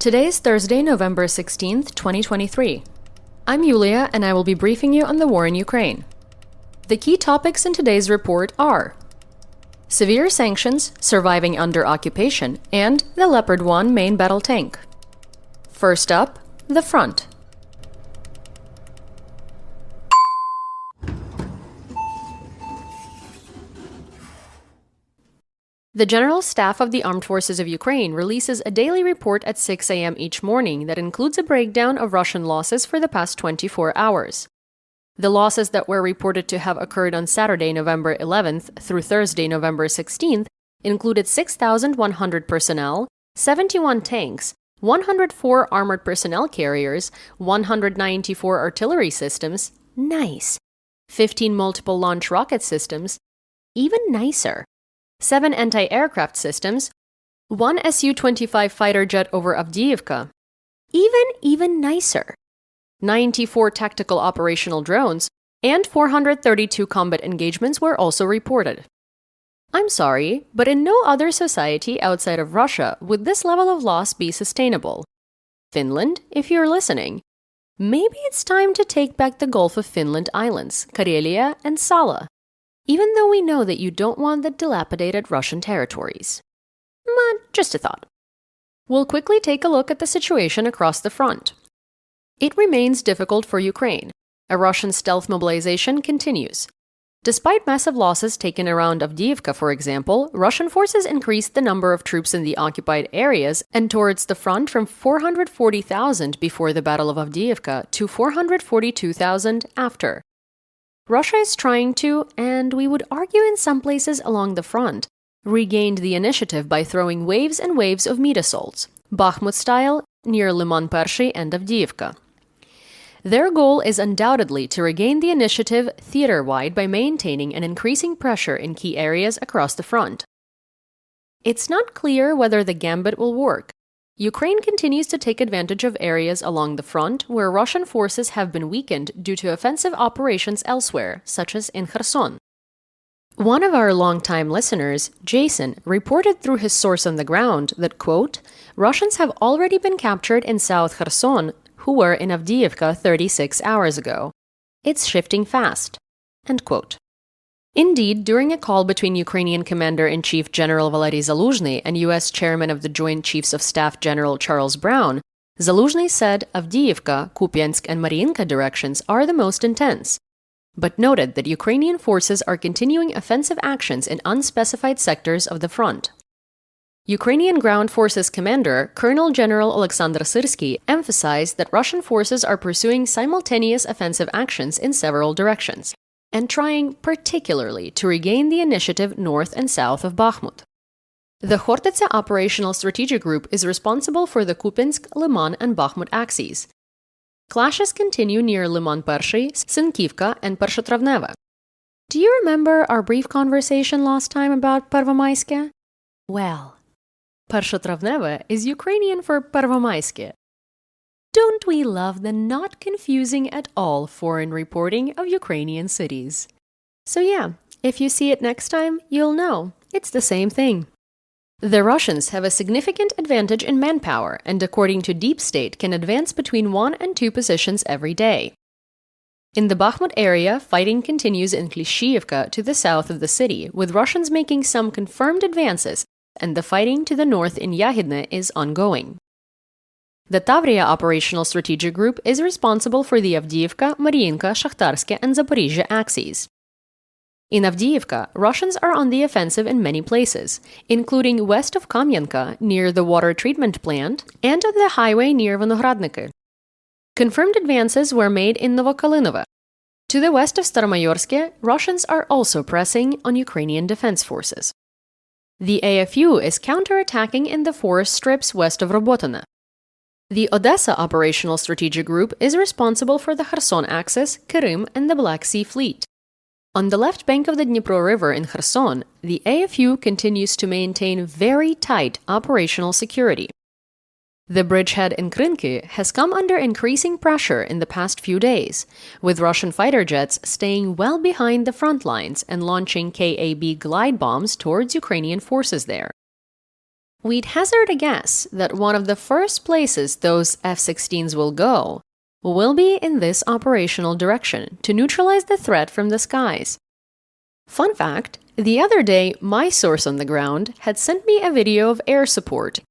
Today is Thursday, November 16th, 2023. I'm Yewleea, and I will be briefing you on the war in Ukraine. The key topics in today's report are severe sanctions, surviving under occupation, and the Leopard 1 main battle tank. First up, the front. The General Staff of the Armed Forces of Ukraine releases a daily report at 6 a.m. each morning that includes a breakdown of Russian losses for the past 24 hours. The losses that were reported to have occurred on Saturday, November 11th through Thursday, November 16th included 6,100 personnel, 71 tanks, 104 armored personnel carriers, 194 artillery systems, nice, 15 multiple launch rocket systems, even nicer, 7 anti-aircraft systems, 1 Su-25 fighter jet over Avdiivka, even nicer, 94 tactical operational drones, and 432 combat engagements were also reported. I'm sorry, but in no other society outside of Russia would this level of loss be sustainable. Finland, if you're listening, maybe it's time to take back the Gulf of Finland islands, Karelia and Sala, even though we know that you don't want the dilapidated Russian territories. Just a thought. We'll quickly take a look at the situation across the front. It remains difficult for Ukraine. A Russian stealth mobilization continues. Despite massive losses taken around Avdiivka, for example, Russian forces increased the number of troops in the occupied areas and towards the front from 440,000 before the Battle of Avdiivka to 442,000 after. Russia is trying to, and we would argue in some places along the front, regained the initiative by throwing waves and waves of meat assaults, Bakhmut style, near Liman Pershi and Avdiivka. Their goal is undoubtedly to regain the initiative theater-wide by maintaining and increasing pressure in key areas across the front. It's not clear whether the gambit will work. Ukraine continues to take advantage of areas along the front where Russian forces have been weakened due to offensive operations elsewhere, such as in Kherson. One of our longtime listeners, Jason, reported through his source on the ground that, quote, Russians have already been captured in South Kherson who were in Avdiivka 36 hours ago. It's shifting fast, end quote. Indeed, during a call between Ukrainian Commander-in-Chief General Valery Zaluzhny and U.S. Chairman of the Joint Chiefs of Staff General Charles Brown, Zaluzhny said Avdiivka, Kupiansk, and Mariinka directions are the most intense, but noted that Ukrainian forces are continuing offensive actions in unspecified sectors of the front. Ukrainian Ground Forces Commander Colonel General Alexander Syrsky emphasized that Russian forces are pursuing simultaneous offensive actions in several directions, and trying particularly to regain the initiative north and south of Bakhmut. The Khortytsa Operational Strategic Group is responsible for the Kupiansk, Liman, and Bakhmut axes. Clashes continue near Liman Pershi, Sinkivka, and Pershetravneva. Do you remember our brief conversation last time about Pervomayske? Well, Pershetravneva is Ukrainian for Pervomayske. Don't we love the not confusing at all foreign reporting of Ukrainian cities? So yeah, if you see it next time, you'll know. It's the same thing. The Russians have a significant advantage in manpower and, according to Deep State, can advance between 1 and 2 positions every day. In the Bakhmut area, fighting continues in Klishchiivka to the south of the city, with Russians making some confirmed advances, and the fighting to the north in Yahidne is ongoing. The Tavria Operational Strategic Group is responsible for the Avdiivka, Mariinka, Shakhtarske, and Zaporizhzhia axes. In Avdiivka, Russians are on the offensive in many places, including west of Kamyanka, near the water treatment plant, and on the highway near Vinogradniki. Confirmed advances were made in Novokalinova. To the west of Staromayorske, Russians are also pressing on Ukrainian defense forces. The AFU is counterattacking in the forest strips west of Robotyne. The Odessa Operational Strategic Group is responsible for the Kherson axis, Krim, and the Black Sea Fleet. On the left bank of the Dnipro River in Kherson, the AFU continues to maintain very tight operational security. The bridgehead in Krynki has come under increasing pressure in the past few days, with Russian fighter jets staying well behind the front lines and launching KAB glide bombs towards Ukrainian forces there. We'd hazard a guess that one of the first places those F-16s will go will be in this operational direction to neutralize the threat from the skies. Fun fact, the other day my source on the ground had sent me a video of air support.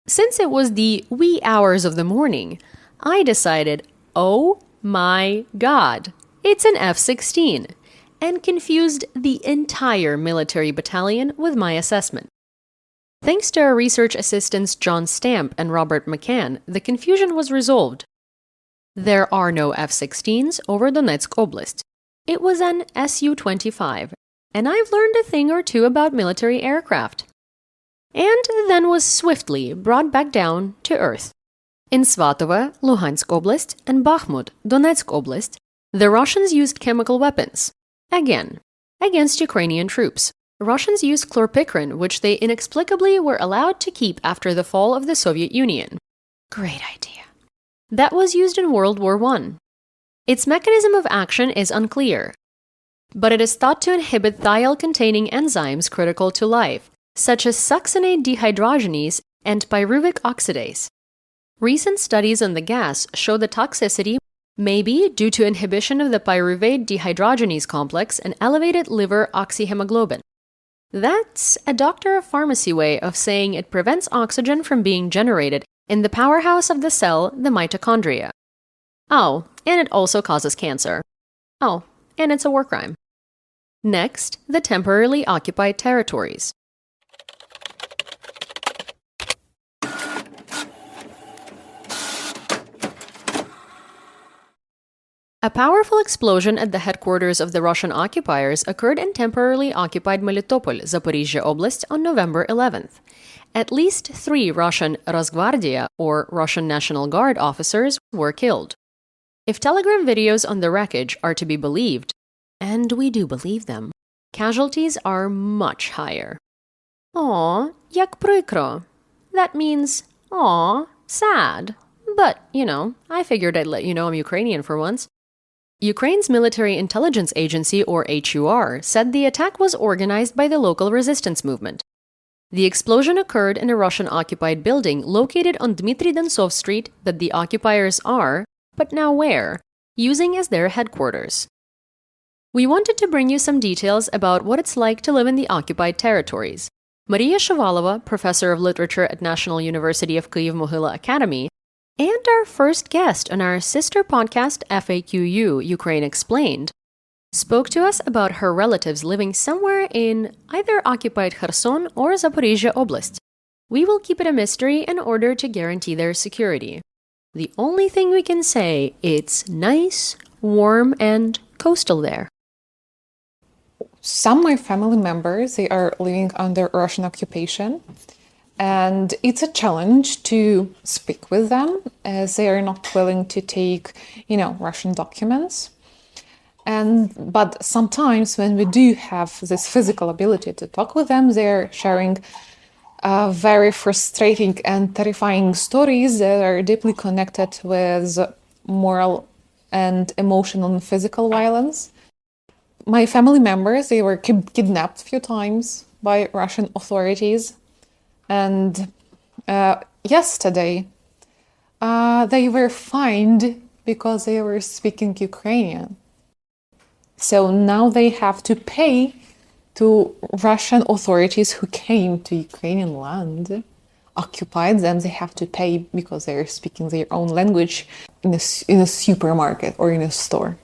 Since it was the wee hours of the morning, I decided, oh my god, it's an F-16, and confused the entire military battalion with my assessment. Thanks to our research assistants John Stamp and Robert McCann, the confusion was resolved. There are no F-16s over Donetsk Oblast. It was an Su-25, and I've learned a thing or two about military aircraft. And then was swiftly brought back down to earth. In Svatove, Luhansk Oblast, and Bakhmut, Donetsk Oblast, the Russians used chemical weapons. Again, against Ukrainian troops. Russians used chlorpikrin, which they inexplicably were allowed to keep after the fall of the Soviet Union. Great idea. That was used in World War I. Its mechanism of action is unclear, but it is thought to inhibit thiol-containing enzymes critical to life, such as succinate dehydrogenase and pyruvic oxidase. Recent studies on the gas show the toxicity may be due to inhibition of the pyruvate dehydrogenase complex and elevated liver oxyhemoglobin. That's a doctor of pharmacy way of saying it prevents oxygen from being generated in the powerhouse of the cell, the mitochondria. Oh, and it also causes cancer. Oh, and it's a war crime. Next, the temporarily occupied territories. A powerful explosion at the headquarters of the Russian occupiers occurred in temporarily occupied Melitopol, Zaporizhzhia Oblast, on November 11th. At least 3 Russian Rosgvardia, or Russian National Guard officers, were killed. If telegram videos on the wreckage are to be believed, and we do believe them, casualties are much higher. Aw, jak prykro. That means, aw, sad. But, I figured I'd let you know I'm Ukrainian for once. Ukraine's Military Intelligence Agency, or HUR, said the attack was organized by the local resistance movement. The explosion occurred in a Russian-occupied building located on Dmitry Donsov Street that the occupiers are, but now where, using as their headquarters. We wanted to bring you some details about what it's like to live in the occupied territories. Maria Shovalova, professor of literature at National University of Kyiv-Mohyla Academy, and our first guest on our sister podcast FAQU, Ukraine Explained, spoke to us about her relatives living somewhere in either occupied Kherson or Zaporizhzhia Oblast. We will keep it a mystery in order to guarantee their security. The only thing we can say, it's nice, warm, and coastal there. Some of my family members, they are living under Russian occupation. And it's a challenge to speak with them as they are not willing to take, Russian documents. But sometimes when we do have this physical ability to talk with them, they're sharing very frustrating and terrifying stories that are deeply connected with moral and emotional and physical violence. My family members, they were kidnapped a few times by Russian authorities. And yesterday, they were fined because they were speaking Ukrainian. So now they have to pay to Russian authorities who came to Ukrainian land, occupied them. They have to pay because they are speaking their own language in a supermarket or in a store.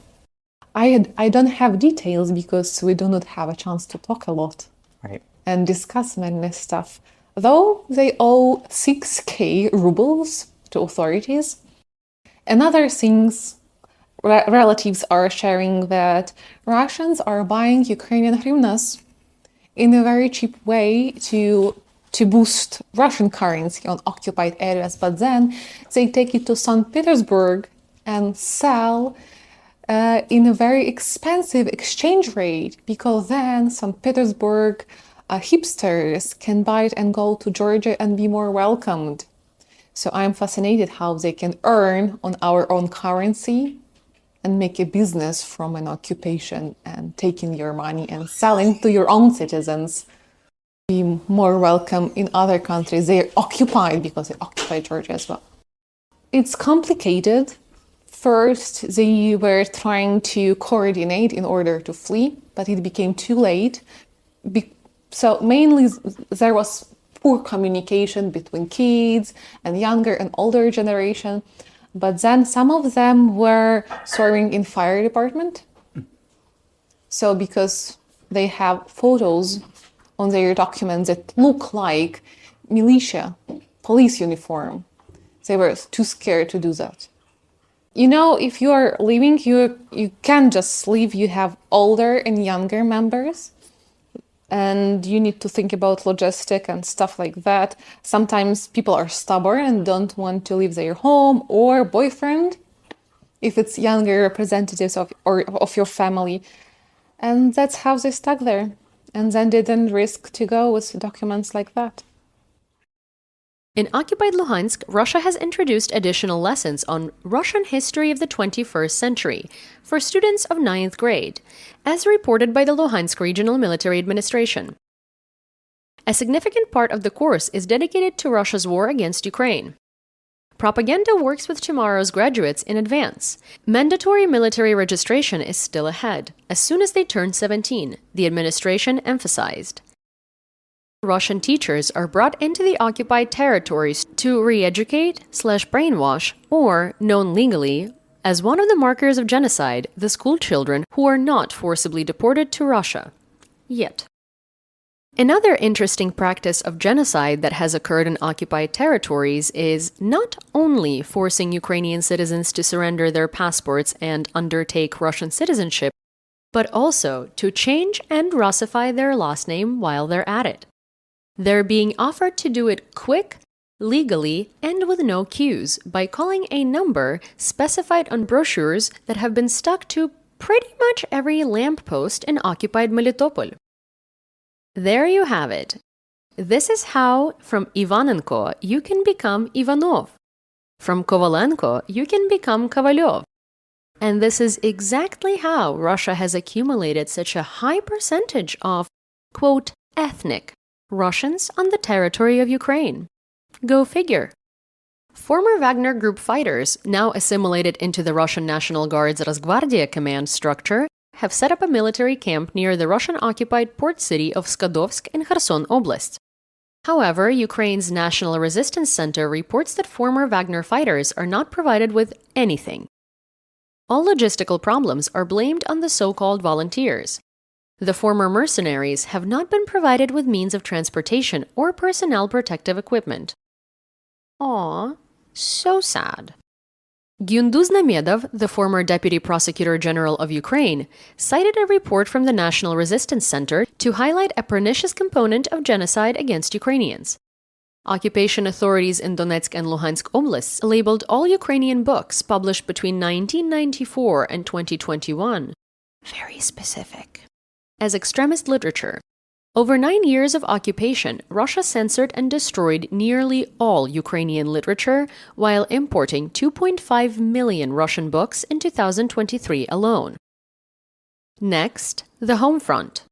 I don't have details because we do not have a chance to talk a lot, right, and discuss many stuff. Though they owe 6,000 rubles to authorities. And other things, relatives are sharing that Russians are buying Ukrainian hryvnias in a very cheap way to boost Russian currency on occupied areas, but then they take it to St. Petersburg and sell in a very expensive exchange rate, because then St. Petersburg hipsters can buy it and go to Georgia and be more welcomed. So I'm fascinated how they can earn on our own currency and make a business from an occupation and taking your money and selling to your own citizens. be more welcome in other countries. They're occupied because they occupied Georgia as well. It's complicated. First, they were trying to coordinate in order to flee, but it became too late. So mainly there was poor communication between kids and younger and older generation. But then some of them were serving in fire department. So because they have photos on their documents that look like militia, police uniform, they were too scared to do that. You know, if you are leaving, you can't just leave. You have older and younger members, and you need to think about logistic and stuff like that. Sometimes people are stubborn and don't want to leave their home or boyfriend, if it's younger representatives of your family. And that's how they stuck there. And then they didn't risk to go with documents like that. In occupied Luhansk, Russia has introduced additional lessons on Russian history of the 21st century for students of 9th grade, as reported by the Luhansk Regional Military Administration. A significant part of the course is dedicated to Russia's war against Ukraine. Propaganda works with tomorrow's graduates in advance. Mandatory military registration is still ahead, as soon as they turn 17, the administration emphasized. Russian teachers are brought into the occupied territories to re-educate/brainwash, or, known legally, as one of the markers of genocide, the school children who are not forcibly deported to Russia. Yet. Another interesting practice of genocide that has occurred in occupied territories is not only forcing Ukrainian citizens to surrender their passports and undertake Russian citizenship, but also to change and Russify their last name while they're at it. They're being offered to do it quick, legally, and with no cues by calling a number specified on brochures that have been stuck to pretty much every lamppost in occupied Melitopol. There you have it. This is how from Ivanenko you can become Ivanov. From Kovalenko you can become Kovalyov. And this is exactly how Russia has accumulated such a high percentage of, quote, ethnic Russians on the territory of Ukraine. Go figure. Former Wagner Group fighters, now assimilated into the Russian National Guard's Rosgvardia command structure, have set up a military camp near the Russian-occupied port city of Skadovsk in Kherson Oblast. However, Ukraine's National Resistance Center reports that former Wagner fighters are not provided with anything. All logistical problems are blamed on the so-called volunteers. The former mercenaries have not been provided with means of transportation or personnel protective equipment. Aw, so sad. Gyunduz Namedov, the former Deputy Prosecutor General of Ukraine, cited a report from the National Resistance Center to highlight a pernicious component of genocide against Ukrainians. Occupation authorities in Donetsk and Luhansk oblasts labeled all Ukrainian books published between 1994 and 2021, very specific, as extremist literature. Over 9 years of occupation, Russia censored and destroyed nearly all Ukrainian literature while importing 2.5 million Russian books in 2023 alone. Next, the home front.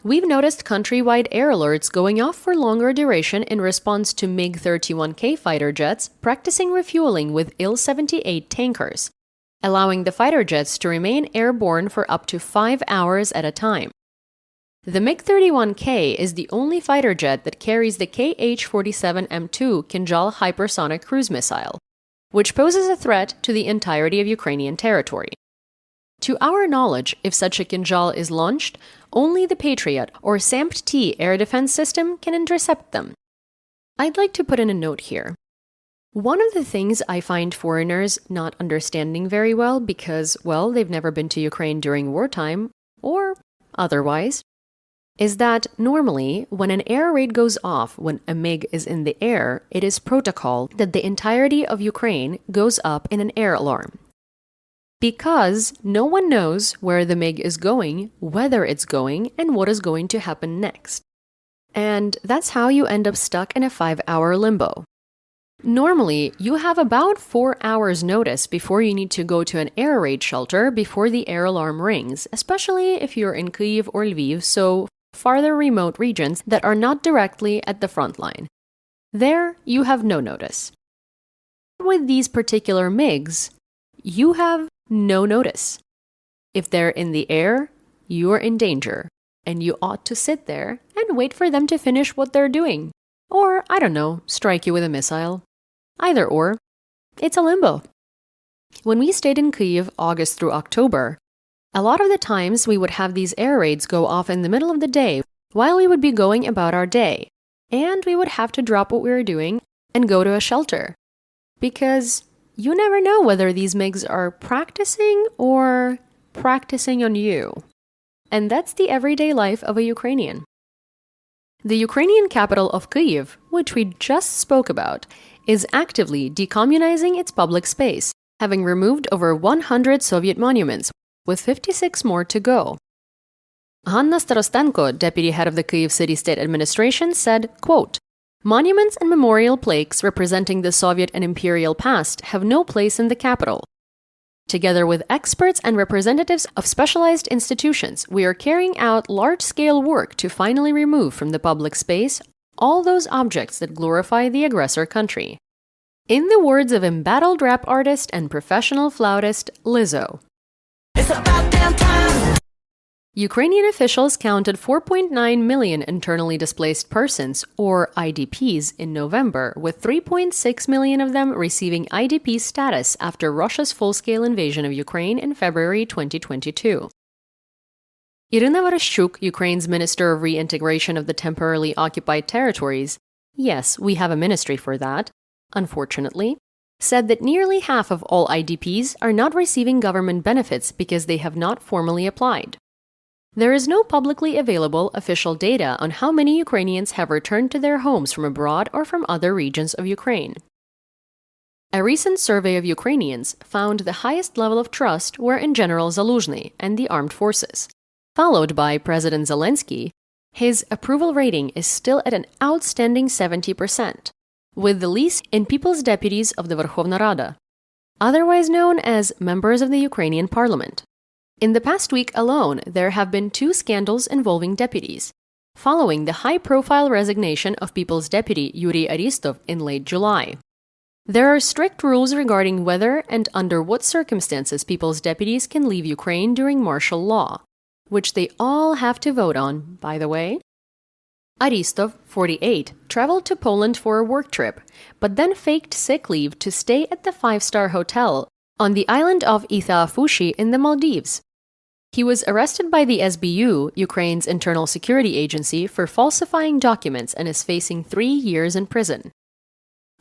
We've noticed countrywide air alerts going off for longer duration in response to MiG-31K fighter jets practicing refueling with Il-78 tankers, allowing the fighter jets to remain airborne for up to 5 hours at a time. The MiG-31K is the only fighter jet that carries the Kh-47M2 Kinzhal hypersonic cruise missile, which poses a threat to the entirety of Ukrainian territory. To our knowledge, if such a Kinzhal is launched, only the Patriot or SAMP-T air defense system can intercept them. I'd like to put in a note here. One of the things I find foreigners not understanding very well because, well, they've never been to Ukraine during wartime, or otherwise, is that normally, when an air raid goes off when a MiG is in the air, it is protocol that the entirety of Ukraine goes up in an air alarm. Because no one knows where the MiG is going, whether it's going, and what is going to happen next. And that's how you end up stuck in a 5-hour limbo. Normally, you have about 4 hours notice before you need to go to an air raid shelter before the air alarm rings, especially if you're in Kyiv or Lviv, so farther remote regions that are not directly at the front line. There, you have no notice. With these particular MiGs, you have no notice. If they're in the air, you are in danger, and you ought to sit there and wait for them to finish what they're doing. Or, I don't know, strike you with a missile. Either or. It's a limbo. When we stayed in Kyiv August through October, a lot of the times we would have these air raids go off in the middle of the day while we would be going about our day, and we would have to drop what we were doing and go to a shelter. Because you never know whether these MiGs are practicing or practicing on you. And that's the everyday life of a Ukrainian. The Ukrainian capital of Kyiv, which we just spoke about, is actively decommunizing its public space, having removed over 100 Soviet monuments, with 56 more to go. Hanna Starostenko, deputy head of the Kyiv City State Administration, said, quote, "Monuments and memorial plaques representing the Soviet and imperial past have no place in the capital. Together with experts and representatives of specialized institutions, we are carrying out large-scale work to finally remove from the public space all those objects that glorify the aggressor country." In the words of embattled rap artist and professional flautist Lizzo. It's about damn time! Ukrainian officials counted 4.9 million internally displaced persons, or IDPs, in November, with 3.6 million of them receiving IDP status after Russia's full-scale invasion of Ukraine in February 2022. Irina Vereshchuk, Ukraine's Minister of Reintegration of the Temporarily Occupied Territories, yes, we have a ministry for that, unfortunately, said that nearly half of all IDPs are not receiving government benefits because they have not formally applied. There is no publicly available official data on how many Ukrainians have returned to their homes from abroad or from other regions of Ukraine. A recent survey of Ukrainians found the highest level of trust were in General Zaluzhny and the armed forces. Followed by President Zelensky, his approval rating is still at an outstanding 70%, with the least in People's Deputies of the Verkhovna Rada, otherwise known as members of the Ukrainian parliament. In the past week alone, there have been 2 scandals involving deputies, following the high-profile resignation of People's Deputy Yuri Aristov in late July. There are strict rules regarding whether and under what circumstances People's Deputies can leave Ukraine during martial law, which they all have to vote on, by the way. Aristov, 48, traveled to Poland for a work trip, but then faked sick leave to stay at the 5-star hotel on the island of Itha-Afushi in the Maldives. He was arrested by the SBU, Ukraine's internal security agency, for falsifying documents and is facing 3 years in prison.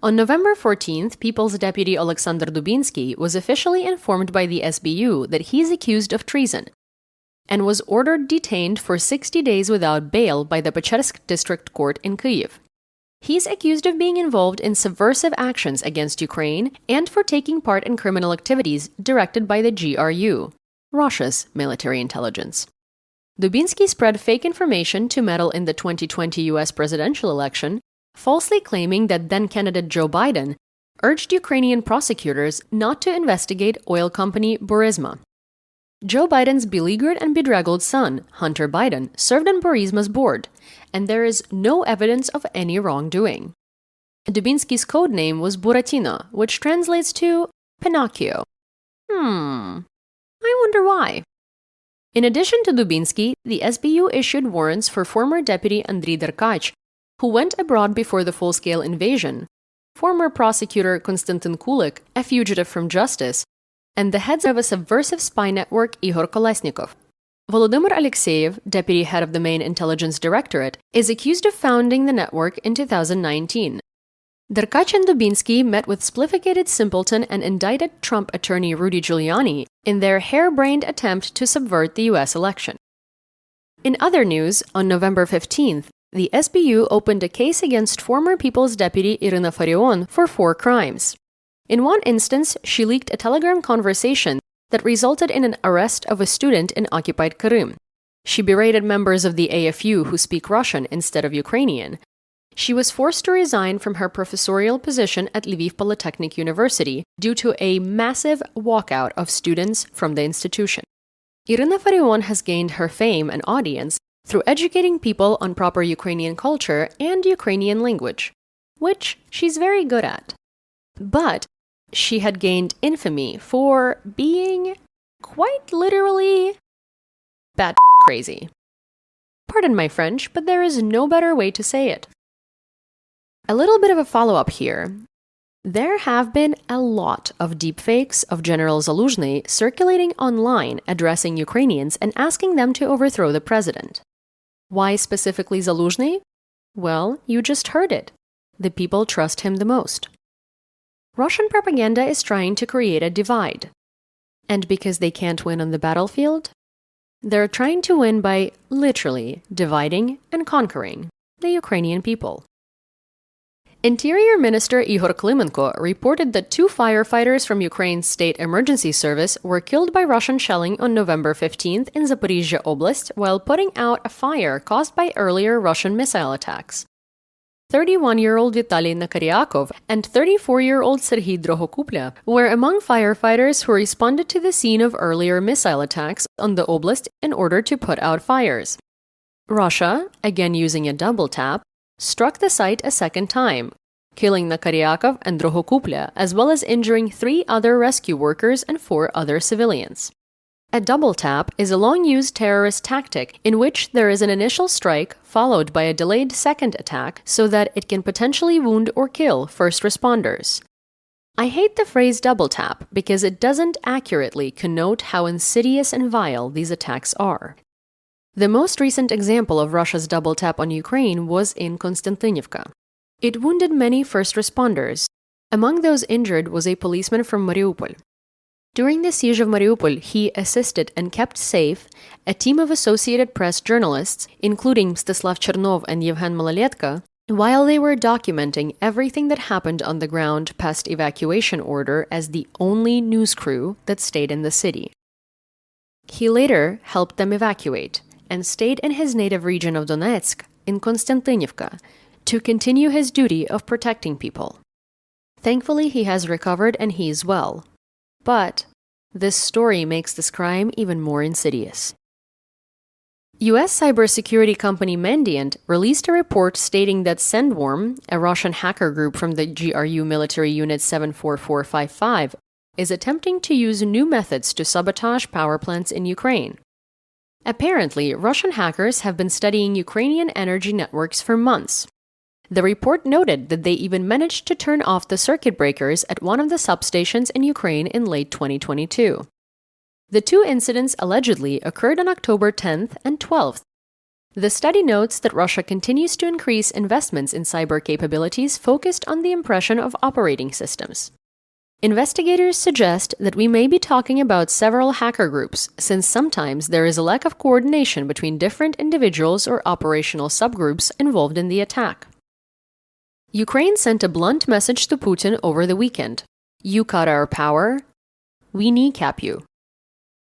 On November 14th, People's Deputy Oleksandr Dubinsky was officially informed by the SBU that he is accused of treason and was ordered detained for 60 days without bail by the Pechersk District Court in Kyiv. He's accused of being involved in subversive actions against Ukraine and for taking part in criminal activities directed by the GRU, Russia's military intelligence. Dubinsky spread fake information to meddle in the 2020 US presidential election, falsely claiming that then-candidate Joe Biden urged Ukrainian prosecutors not to investigate oil company Burisma. Joe Biden's beleaguered and bedraggled son, Hunter Biden, served on Burisma's board, and there is no evidence of any wrongdoing. Dubinsky's code name was Buratino, which translates to Pinocchio. I wonder why. In addition to Dubinsky, the SBU issued warrants for former Deputy Andriy Derkach, who went abroad before the full-scale invasion, former prosecutor Konstantin Kulik, a fugitive from justice, and the heads of a subversive spy network Igor Kolesnikov. Volodymyr Alexeyev, deputy head of the main intelligence directorate, is accused of founding the network in 2019. Derkach and Dubinsky met with splifficated simpleton and indicted Trump attorney Rudy Giuliani in their harebrained attempt to subvert the US election. In other news, on November 15th, the SBU opened a case against former People's Deputy Irina Farion for 4 crimes. In one instance, she leaked a Telegram conversation that resulted in an arrest of a student in occupied Crimea. She berated members of the AFU who speak Russian instead of Ukrainian. She was forced to resign from her professorial position at Lviv Polytechnic University due to a massive walkout of students from the institution. Irina Farion has gained her fame and audience through educating people on proper Ukrainian culture and Ukrainian language, which she's very good at. But she had gained infamy for being quite literally bat crazy. Pardon my French, but there is no better way to say it. A little bit of a follow-up here. There have been a lot of deepfakes of General Zaluzhny circulating online addressing Ukrainians and asking them to overthrow the president. Why specifically Zaluzhny? Well, you just heard it. The people trust him the most. Russian propaganda is trying to create a divide. And because they can't win on the battlefield, they're trying to win by literally dividing and conquering the Ukrainian people. Interior Minister Ihor Klimenko reported that 2 firefighters from Ukraine's State Emergency Service were killed by Russian shelling on November 15th in Zaporizhzhia Oblast while putting out a fire caused by earlier Russian missile attacks. 31-year-old Vitaly Nakaryakov and 34-year-old Serhiy Drohokuplia were among firefighters who responded to the scene of earlier missile attacks on the oblast in order to put out fires. Russia, again using a double tap, struck the site a second time, killing Nakaryakov and Drohokuplia, as well as injuring 3 other rescue workers and 4 other civilians. A double tap is a long-used terrorist tactic in which there is an initial strike followed by a delayed second attack so that it can potentially wound or kill first responders. I hate the phrase double tap because it doesn't accurately connote how insidious and vile these attacks are. The most recent example of Russia's double tap on Ukraine was in Konstantinivka. It wounded many first responders. Among those injured was a policeman from Mariupol. During the siege of Mariupol, he assisted and kept safe a team of Associated Press journalists, including Mstislav Chernov and Yevhen Malaletka, while they were documenting everything that happened on the ground past evacuation order as the only news crew that stayed in the city. He later helped them evacuate and stayed in his native region of Donetsk, in Konstantinivka, to continue his duty of protecting people. Thankfully, he has recovered and he is well. But this story makes this crime even more insidious. U.S. cybersecurity company Mandiant released a report stating that Sendworm, a Russian hacker group from the GRU military unit 74455, is attempting to use new methods to sabotage power plants in Ukraine. Apparently, Russian hackers have been studying Ukrainian energy networks for months. The report noted that they even managed to turn off the circuit breakers at one of the substations in Ukraine in late 2022. The 2 incidents allegedly occurred on October 10th and 12th. The study notes that Russia continues to increase investments in cyber capabilities focused on the impression of operating systems. Investigators suggest that we may be talking about several hacker groups, since sometimes there is a lack of coordination between different individuals or operational subgroups involved in the attack. Ukraine sent a blunt message to Putin over the weekend. You cut our power, we kneecap you.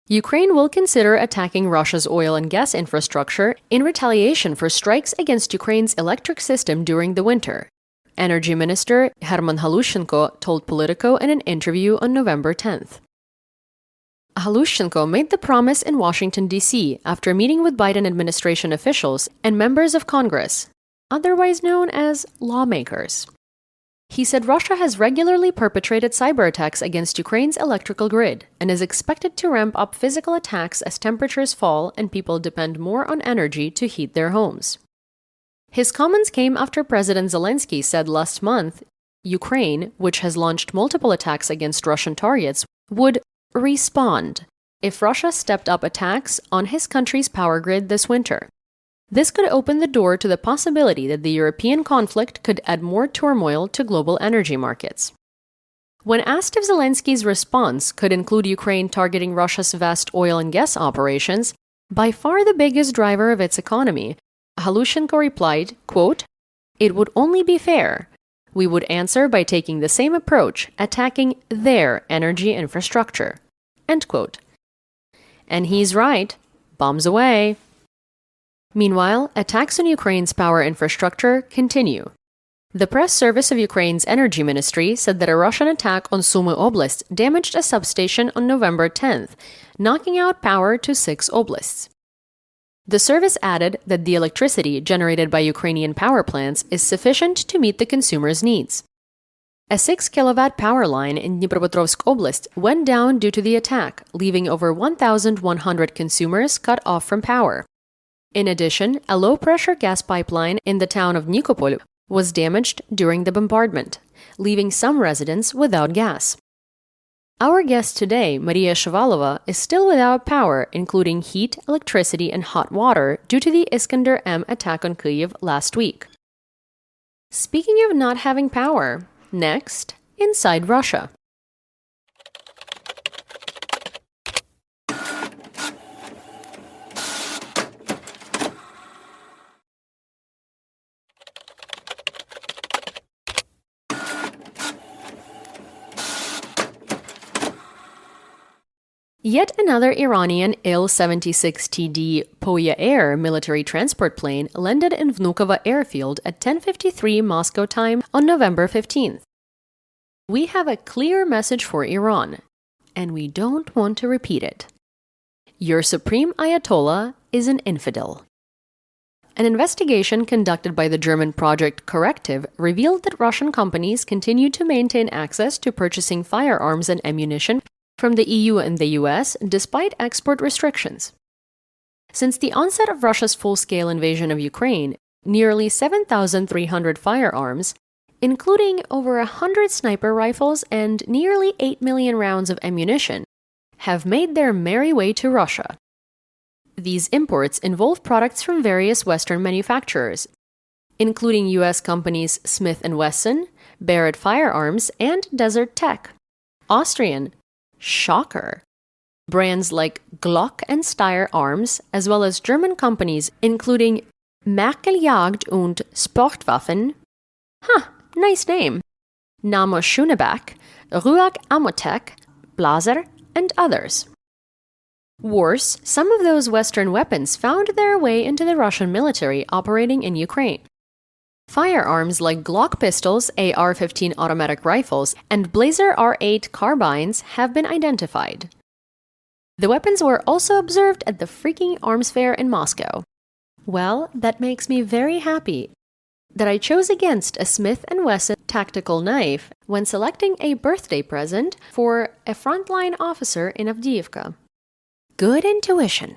Ukraine will consider attacking Russia's oil and gas infrastructure in retaliation for strikes against Ukraine's electric system during the winter. Energy Minister Herman Halushchenko told Politico in an interview on November 10th. Halushchenko made the promise in Washington, D.C. after meeting with Biden administration officials and members of Congress, otherwise known as lawmakers. He said Russia has regularly perpetrated cyber attacks against Ukraine's electrical grid and is expected to ramp up physical attacks as temperatures fall and people depend more on energy to heat their homes. His comments came after President Zelensky said last month Ukraine, which has launched multiple attacks against Russian targets, would respond if Russia stepped up attacks on his country's power grid this winter. This could open the door to the possibility that the European conflict could add more turmoil to global energy markets. When asked if Zelensky's response could include Ukraine targeting Russia's vast oil and gas operations, by far the biggest driver of its economy, Halushchenko replied, quote, "It would only be fair. We would answer by taking the same approach, attacking their energy infrastructure." End quote. And he's right. Bombs away. Meanwhile, attacks on Ukraine's power infrastructure continue. The press service of Ukraine's energy ministry said that a Russian attack on Sumy Oblast damaged a substation on November 10th, knocking out power to 6 oblasts. The service added that the electricity generated by Ukrainian power plants is sufficient to meet the consumers' needs. A 6-kilowatt power line in Dnipropetrovsk Oblast went down due to the attack, leaving over 1,100 consumers cut off from power. In addition, a low-pressure gas pipeline in the town of Nikopol was damaged during the bombardment, leaving some residents without gas. Our guest today, Maria Shivalova, is still without power, including heat, electricity, and hot water due to the Iskander-M attack on Kyiv last week. Speaking of not having power, next, inside Russia. Yet another Iranian Il-76TD Poya Air military transport plane landed in Vnukovo airfield at 10:53 Moscow time on November 15th. We have a clear message for Iran, and we don't want to repeat it. Your supreme Ayatollah is an infidel. An investigation conducted by the German Project Corrective revealed that Russian companies continue to maintain access to purchasing firearms and ammunition from the EU and the US despite export restrictions. Since the onset of Russia's full-scale invasion of Ukraine, nearly 7,300 firearms, including over 100 sniper rifles and nearly 8 million rounds of ammunition, have made their merry way to Russia. These imports involve products from various Western manufacturers, including US companies Smith & Wesson, Barrett Firearms, and Desert Tech, Austrian, shocker, brands like Glock and Steyr Arms, as well as German companies including Merkel-Jagd und Sportwaffen, nice name, Namo Schönebeck, Ruag Amotech, Blaser, and others. Worse, some of those Western weapons found their way into the Russian military operating in Ukraine. Firearms like Glock pistols, AR-15 automatic rifles, and Blaser R8 carbines have been identified. The weapons were also observed at the freaking arms fair in Moscow. Well, that makes me very happy that I chose against a Smith & Wesson tactical knife when selecting a birthday present for a frontline officer in Avdiivka. Good intuition.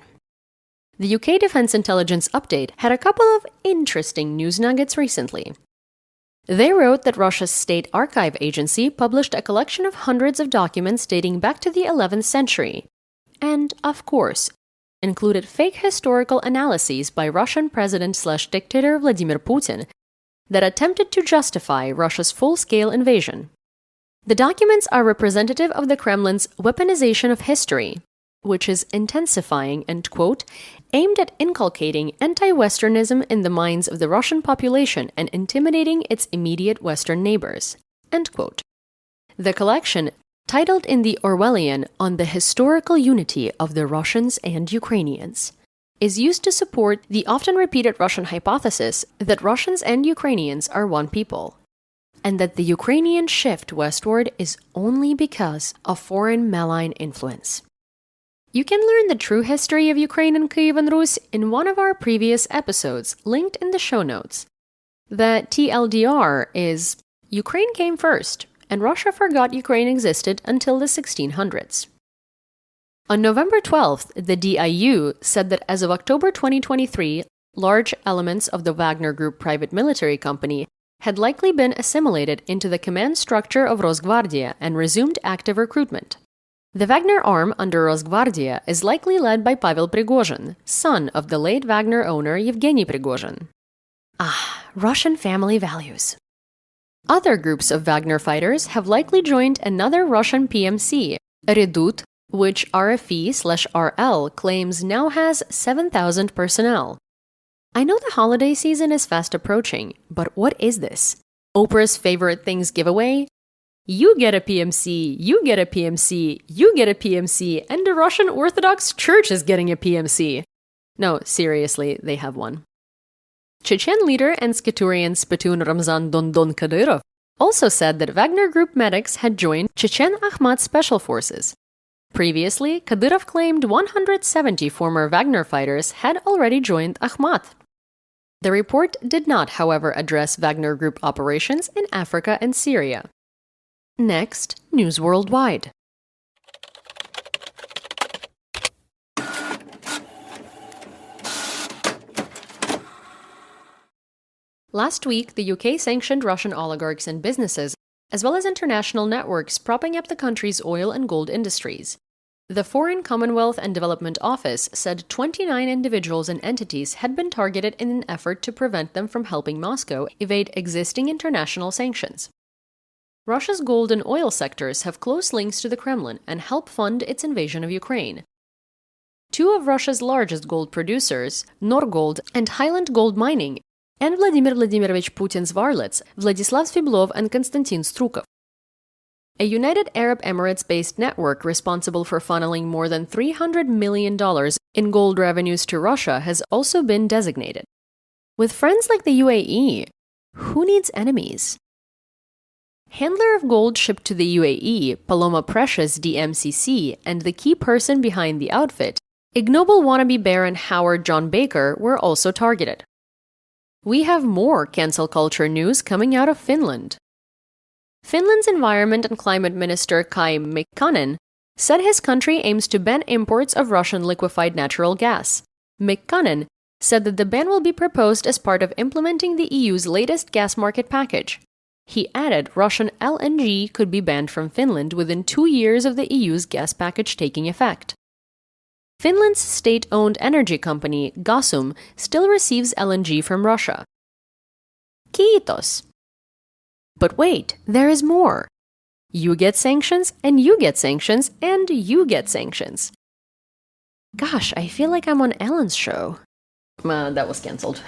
The UK Defense Intelligence Update had a couple of interesting news nuggets recently. They wrote that Russia's State Archive Agency published a collection of hundreds of documents dating back to the 11th century, and, of course, included fake historical analyses by Russian President/dictator Vladimir Putin that attempted to justify Russia's full-scale invasion. The documents are representative of the Kremlin's weaponization of history, which is intensifying and, quote, aimed at inculcating anti-Westernism in the minds of the Russian population and intimidating its immediate Western neighbors, end quote. The collection, titled in the Orwellian On the Historical Unity of the Russians and Ukrainians, is used to support the often repeated Russian hypothesis that Russians and Ukrainians are one people, and that the Ukrainian shift westward is only because of foreign malign influence. You can learn the true history of Ukraine and Kievan Rus in one of our previous episodes, linked in the show notes. The TLDR is Ukraine came first, and Russia forgot Ukraine existed until the 1600s. On November 12th, the DIU said that as of October 2023, large elements of the Wagner Group private military company had likely been assimilated into the command structure of Rosgvardia and resumed active recruitment. The Wagner arm under Rosgvardia is likely led by Pavel Prigozhin, son of the late Wagner owner Yevgeny Prigozhin. Russian family values. Other groups of Wagner fighters have likely joined another Russian PMC, Redut, which RFE/RL claims now has 7,000 personnel. I know the holiday season is fast approaching, but what is this? Oprah's favorite things giveaway? You get a PMC, you get a PMC, you get a PMC, and the Russian Orthodox Church is getting a PMC. No, seriously, they have one. Chechen leader and Skiturian spittoon Ramzan Dondon Kadyrov also said that Wagner Group medics had joined Chechen Ahmad Special Forces. Previously, Kadyrov claimed 170 former Wagner fighters had already joined Ahmad. The report did not, however, address Wagner Group operations in Africa and Syria. Next, news worldwide. Last week, the UK sanctioned Russian oligarchs and businesses, as well as international networks propping up the country's oil and gold industries. The Foreign Commonwealth and Development Office said 29 individuals and entities had been targeted in an effort to prevent them from helping Moscow evade existing international sanctions. Russia's gold and oil sectors have close links to the Kremlin and help fund its invasion of Ukraine. Two of Russia's largest gold producers, Norgold and Highland Gold Mining, and Vladimir Vladimirovich Putin's varlets, Vladislav Sviblov and Konstantin Strukov. A United Arab Emirates-based network responsible for funneling more than $300 million in gold revenues to Russia has also been designated. With friends like the UAE, who needs enemies? Handler of gold shipped to the UAE, Paloma Precious DMCC, and the key person behind the outfit, ignoble wannabe Baron Howard John Baker, were also targeted. We have more cancel culture news coming out of Finland. Finland's Environment and Climate Minister Kai Mikkonen said his country aims to ban imports of Russian liquefied natural gas. Mikkonen said that the ban will be proposed as part of implementing the EU's latest gas market package. He added Russian LNG could be banned from Finland within 2 years of the EU's gas package taking effect. Finland's state-owned energy company, Gasum, still receives LNG from Russia. Kiitos! But wait, there is more. You get sanctions, and you get sanctions, and you get sanctions. Gosh, I feel like I'm on Ellen's show. That was cancelled.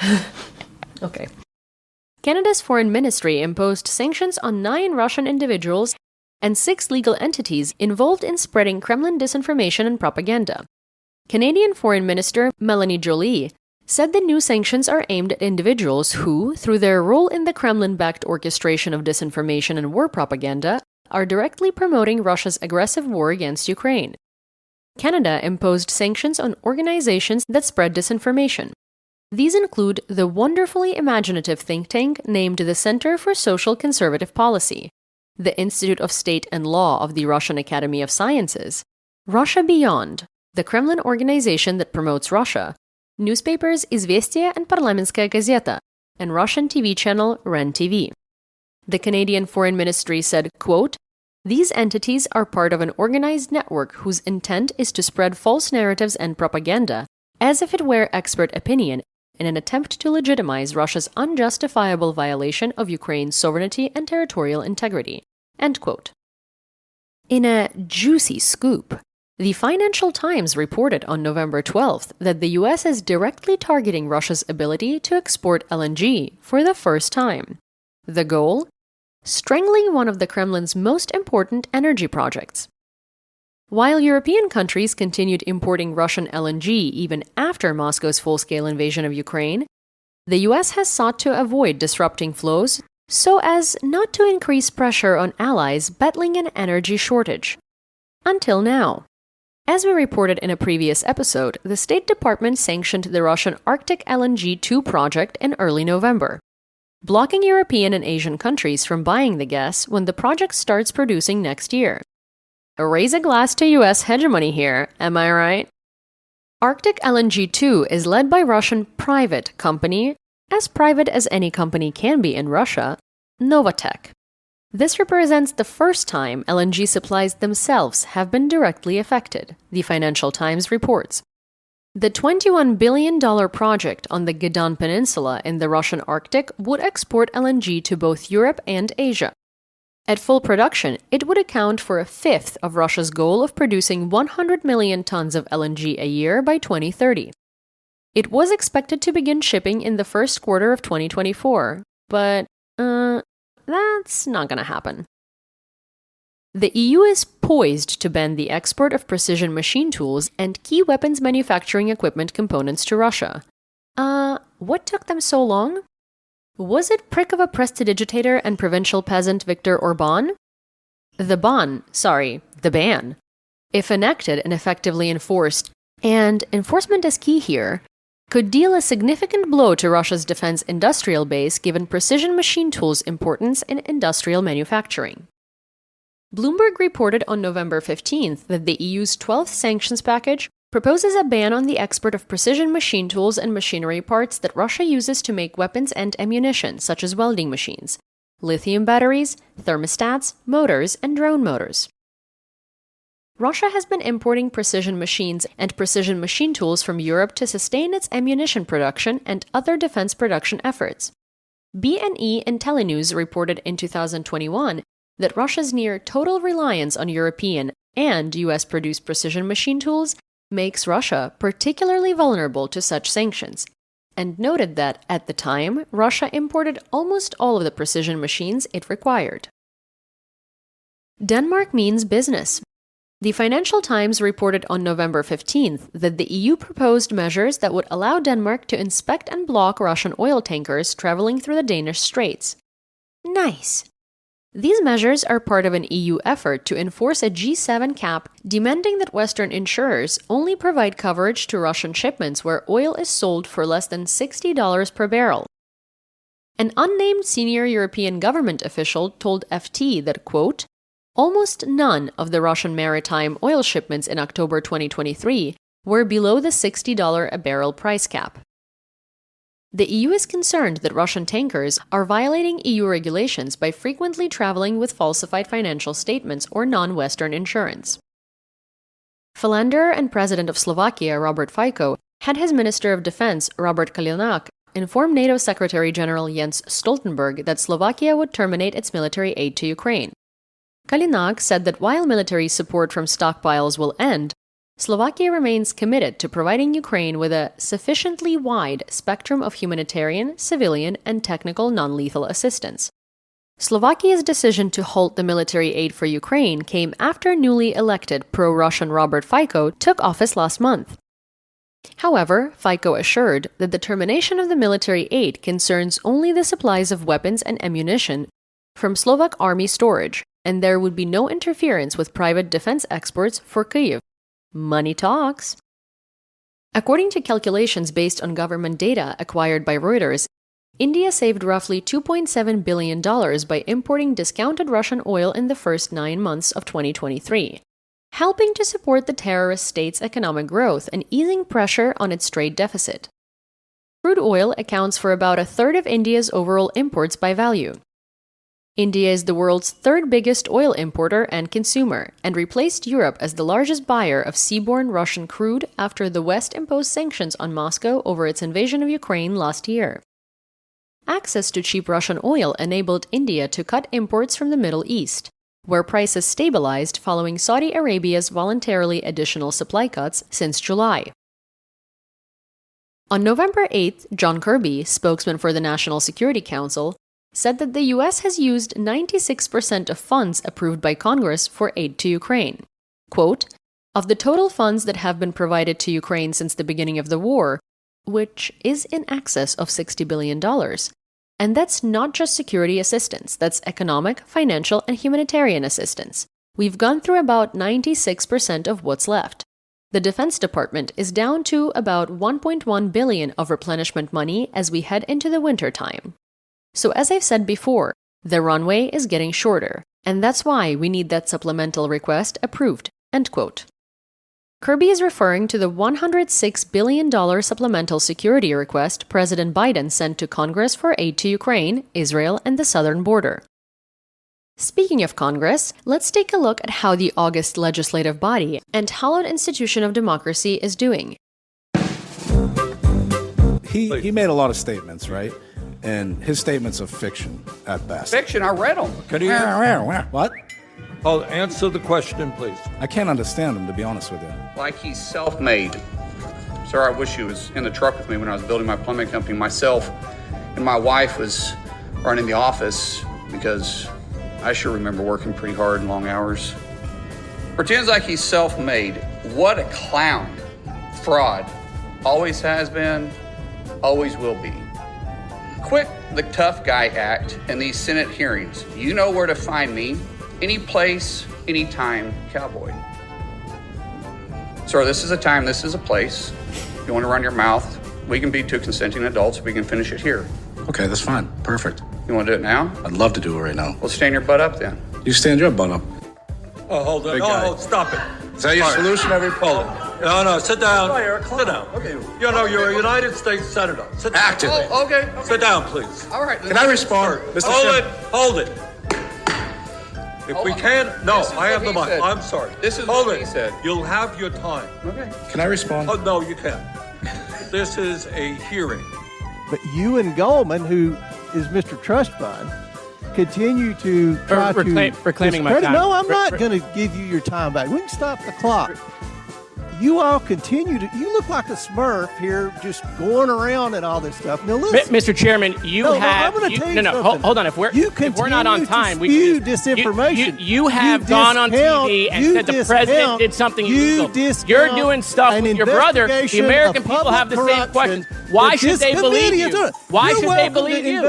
Okay. Canada's foreign ministry imposed sanctions on 9 Russian individuals and 6 legal entities involved in spreading Kremlin disinformation and propaganda. Canadian Foreign Minister Melanie Joly said the new sanctions are aimed at individuals who, through their role in the Kremlin-backed orchestration of disinformation and war propaganda, are directly promoting Russia's aggressive war against Ukraine. Canada imposed sanctions on organizations that spread disinformation. These include the wonderfully imaginative think tank named the Center for Social Conservative Policy, the Institute of State and Law of the Russian Academy of Sciences, Russia Beyond, the Kremlin organization that promotes Russia, newspapers Izvestia and Parlamentskaya Gazeta, and Russian TV channel REN TV. The Canadian Foreign Ministry said, quote, "These entities are part of an organized network whose intent is to spread false narratives and propaganda as if it were expert opinion in an attempt to legitimize Russia's unjustifiable violation of Ukraine's sovereignty and territorial integrity." End quote. In a juicy scoop, the Financial Times reported on November 12th that the US is directly targeting Russia's ability to export LNG for the first time. The goal? Strangling one of the Kremlin's most important energy projects. While European countries continued importing Russian LNG even after Moscow's full-scale invasion of Ukraine, the US has sought to avoid disrupting flows so as not to increase pressure on allies battling an energy shortage. Until now. As we reported in a previous episode, the State Department sanctioned the Russian Arctic LNG 2 project in early November, blocking European and Asian countries from buying the gas when the project starts producing next year. Raise a glass to US hegemony here, am I right? Arctic LNG 2 is led by Russian private company, as private as any company can be in Russia, Novatek. This represents the first time LNG supplies themselves have been directly affected, the Financial Times reports. The $21 billion project on the Gedan Peninsula in the Russian Arctic would export LNG to both Europe and Asia. At full production, it would account for a fifth of Russia's goal of producing 100 million tons of LNG a year by 2030. It was expected to begin shipping in the first quarter of 2024, but that's not going to happen. The EU is poised to ban the export of precision machine tools and key weapons manufacturing equipment components to Russia. What took them so long? Was it prick of a prestidigitator and provincial peasant Viktor Orban? The ban, if enacted and effectively enforced, and enforcement is key here, could deal a significant blow to Russia's defense industrial base given precision machine tools' importance in industrial manufacturing. Bloomberg reported on November 15th that the EU's 12th sanctions package proposes a ban on the export of precision machine tools and machinery parts that Russia uses to make weapons and ammunition, such as welding machines, lithium batteries, thermostats, motors, and drone motors. Russia has been importing precision machines and precision machine tools from Europe to sustain its ammunition production and other defense production efforts. BNE and Telenews reported in 2021 that Russia's near total reliance on European and US-produced precision machine tools makes Russia particularly vulnerable to such sanctions, and noted that, at the time, Russia imported almost all of the precision machines it required. Denmark means business. The Financial Times reported on November 15th that the EU proposed measures that would allow Denmark to inspect and block Russian oil tankers traveling through the Danish Straits. Nice! These measures are part of an EU effort to enforce a G7 cap demanding that Western insurers only provide coverage to Russian shipments where oil is sold for less than $60 per barrel. An unnamed senior European government official told FT that, quote, almost none of the Russian maritime oil shipments in October 2023 were below the $60 a barrel price cap. The EU is concerned that Russian tankers are violating EU regulations by frequently traveling with falsified financial statements or non-Western insurance. Philanderer and President of Slovakia, Robert Fico, had his Minister of Defense, Robert Kalinak, inform NATO Secretary General Jens Stoltenberg that Slovakia would terminate its military aid to Ukraine. Kalinak said that while military support from stockpiles will end, Slovakia remains committed to providing Ukraine with a sufficiently wide spectrum of humanitarian, civilian, and technical non-lethal assistance. Slovakia's decision to halt the military aid for Ukraine came after newly elected pro-Russian Robert Fico took office last month. However, Fico assured that the termination of the military aid concerns only the supplies of weapons and ammunition from Slovak army storage, and there would be no interference with private defense exports for Kyiv. Money talks. According to calculations based on government data acquired by Reuters, India saved roughly $2.7 billion by importing discounted Russian oil in the first 9 months of 2023, helping to support the terrorist state's economic growth and easing pressure on its trade deficit. Crude oil accounts for about a third of India's overall imports by value. India is the world's third biggest oil importer and consumer, and replaced Europe as the largest buyer of seaborne Russian crude after the West imposed sanctions on Moscow over its invasion of Ukraine last year. Access to cheap Russian oil enabled India to cut imports from the Middle East, where prices stabilized following Saudi Arabia's voluntarily additional supply cuts since July. On November 8th, John Kirby, spokesman for the National Security Council, said that the U.S. has used 96% of funds approved by Congress for aid to Ukraine. Quote, of the total funds that have been provided to Ukraine since the beginning of the war, which is in excess of $60 billion. And that's not just security assistance, that's economic, financial, and humanitarian assistance. We've gone through about 96% of what's left. The Defense Department is down to about $1.1 billion of replenishment money as we head into the winter time. So as I've said before, the runway is getting shorter, and that's why we need that supplemental request approved, end quote. Kirby is referring to the $106 billion supplemental security request President Biden sent to Congress for aid to Ukraine, Israel, and the southern border. Speaking of Congress, let's take a look at how the August legislative body and hallowed institution of democracy is doing. He made a lot of statements, right? And his statements are fiction at best. Fiction? I read them. Can you what? Oh, answer the question, please. I can't understand him, to be honest with you. Like he's self-made. Sir, I wish he was in the truck with me when I was building my plumbing company. Myself and my wife was running the office because I sure remember working pretty hard and long hours. Pretends like he's self-made. What a clown. Fraud. Always has been, always will be. Quit the tough guy act in these Senate hearings. You know where to find me. Any place, anytime, cowboy. Sir, this is a time, this is a place. If you want to run your mouth, we can be two consenting adults. We can finish it here. Okay, that's fine. Perfect. You want to do it now? I'd love to do it right now. Well, stand your butt up then. You stand your butt up. Oh, hold on. Big guy. Oh, stop it. Is that your solution, Hold it. No, sit down. Sit down. Okay. You know, you're a United States Senator. Sit down. Active. Oh, okay. Sit down, please. All right. Can I respond? Mr. Hold it. If we can't, no, This is I have what the he mic. said. I'm sorry. This is hold what it. he said. You'll have your time. Okay. Can I respond? Oh, no, you can't. This is a hearing. But you and Goldman, who is Mr. Trust Fund, continue to try to reclaiming my discredit- time. No, I'm not going to give you your time back. We can stop the clock. You all continue to. You look like a Smurf here, just going around and all this stuff. Now listen, Mr. Chairman, you No, have. I'm gonna tell you something. Hold on. If we're not on time, we spew can disinformation. You have gone on TV and said the president did something illegal. You're doing stuff with your brother. The American people have the same questions. Why should they believe you? Why should they believe you?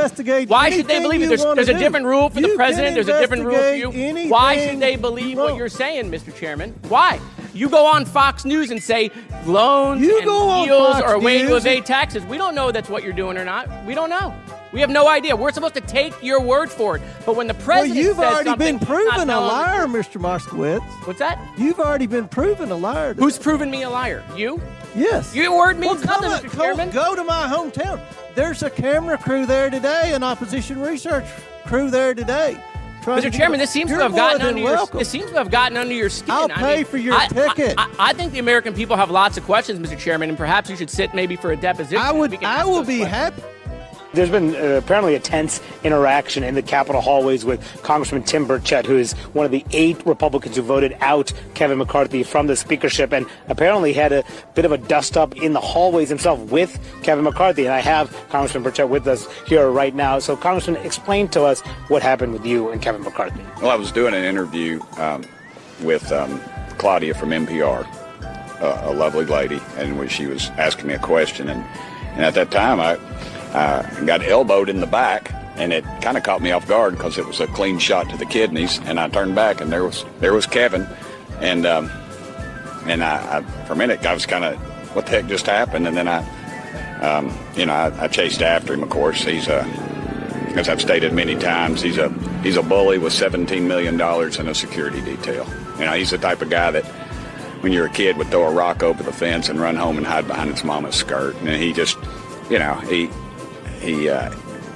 Why should they believe you? There's a different rule for the president. There's a different rule for you. Why should they believe what you're saying, Mr. Chairman? Why? You go on Fox News and say loans and deals are a way to evade taxes. We don't know that's what you're doing or not. We don't know. We have no idea. We're supposed to take your word for it. But when the president you've says already something, been proven a not liar, Mr. Moskowitz. What's that? You've already been proven a liar. Who's proven me a liar? You? Yes. Your word means Well, nothing, Mr. Chairman. Go to my hometown. There's a camera crew there today, an opposition research crew there today. Mr. Chairman, this seems to have gotten under your skin. I'll pay for your ticket. I think the American people have lots of questions, Mr. Chairman, and perhaps you should sit maybe for a deposition. I will be happy. There's been apparently a tense interaction in the Capitol hallways with Congressman Tim Burchett, who is one of the 8 Republicans who voted out Kevin McCarthy from the speakership, and apparently had a bit of a dust-up in the hallways himself with Kevin McCarthy. And I have Congressman Burchett with us here right now. So, Congressman, explain to us what happened with you and Kevin McCarthy. Well, I was doing an interview with Claudia from NPR, a lovely lady, and she was asking me a question, and at that time I got elbowed in the back, and it kind of caught me off guard because it was a clean shot to the kidneys, and I turned back, and there was Kevin, and I for a minute I was kind of, what the heck just happened? And then I chased after him. Of course, he's as I've stated many times, he's a bully with $17 million in a security detail. You know, he's the type of guy that when you're a kid would throw a rock over the fence and run home and hide behind his mama's skirt, and he just, he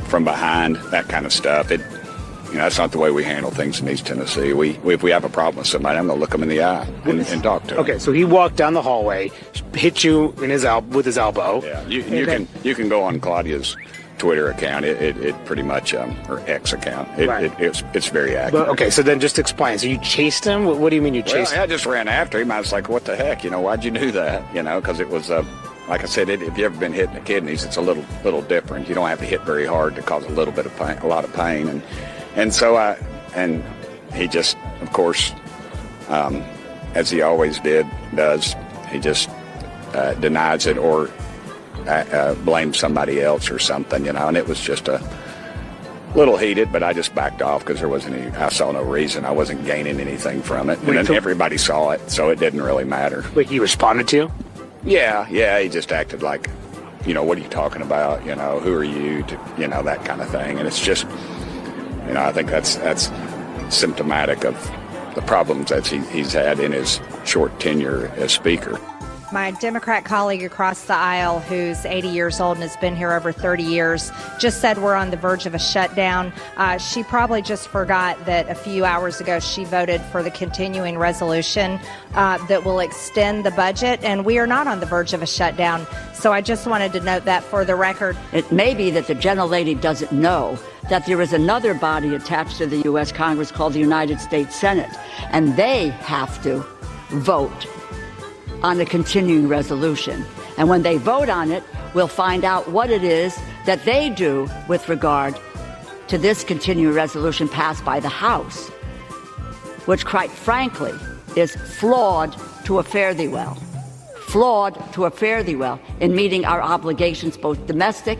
from behind, that kind of stuff. That's not the way we handle things in East Tennessee. If we have a problem with somebody, I'm going to look them in the eye and talk to them. Okay, so he walked down the hallway, hit you with his elbow. Yeah, you can go on Claudia's Twitter account. It pretty much, her X account. It's very accurate. But, okay, so then just explain. So you chased him? What do you mean you chased him? I just ran after him. I was like, what the heck? Why'd you do that? Because it was like I said, if you've ever been hit in the kidneys, it's a little different. You don't have to hit very hard to cause a little bit of pain, a lot of pain, and so he just, of course, as he always does, he just denies it or blames somebody else or something, and it was just a little heated, but I just backed off because I saw no reason. I wasn't gaining anything from it, and then everybody saw it, so it didn't really matter. Wait, he responded to you? Yeah, he just acted like, what are you talking about? Who are you? That kind of thing. And it's just, I think that's symptomatic of the problems that he's had in his short tenure as Speaker. My Democrat colleague across the aisle, who's 80 years old and has been here over 30 years, just said we're on the verge of a shutdown. She probably just forgot that a few hours ago she voted for the continuing resolution that will extend the budget, and we are not on the verge of a shutdown. So I just wanted to note that for the record. It may be that the gentlelady doesn't know that there is another body attached to the U.S. Congress called the United States Senate, and they have to vote on the continuing resolution. And when they vote on it, we'll find out what it is that they do with regard to this continuing resolution passed by the House, which, quite frankly, is flawed to a fare-thee-well. Flawed to a fare-thee-well in meeting our obligations, both domestic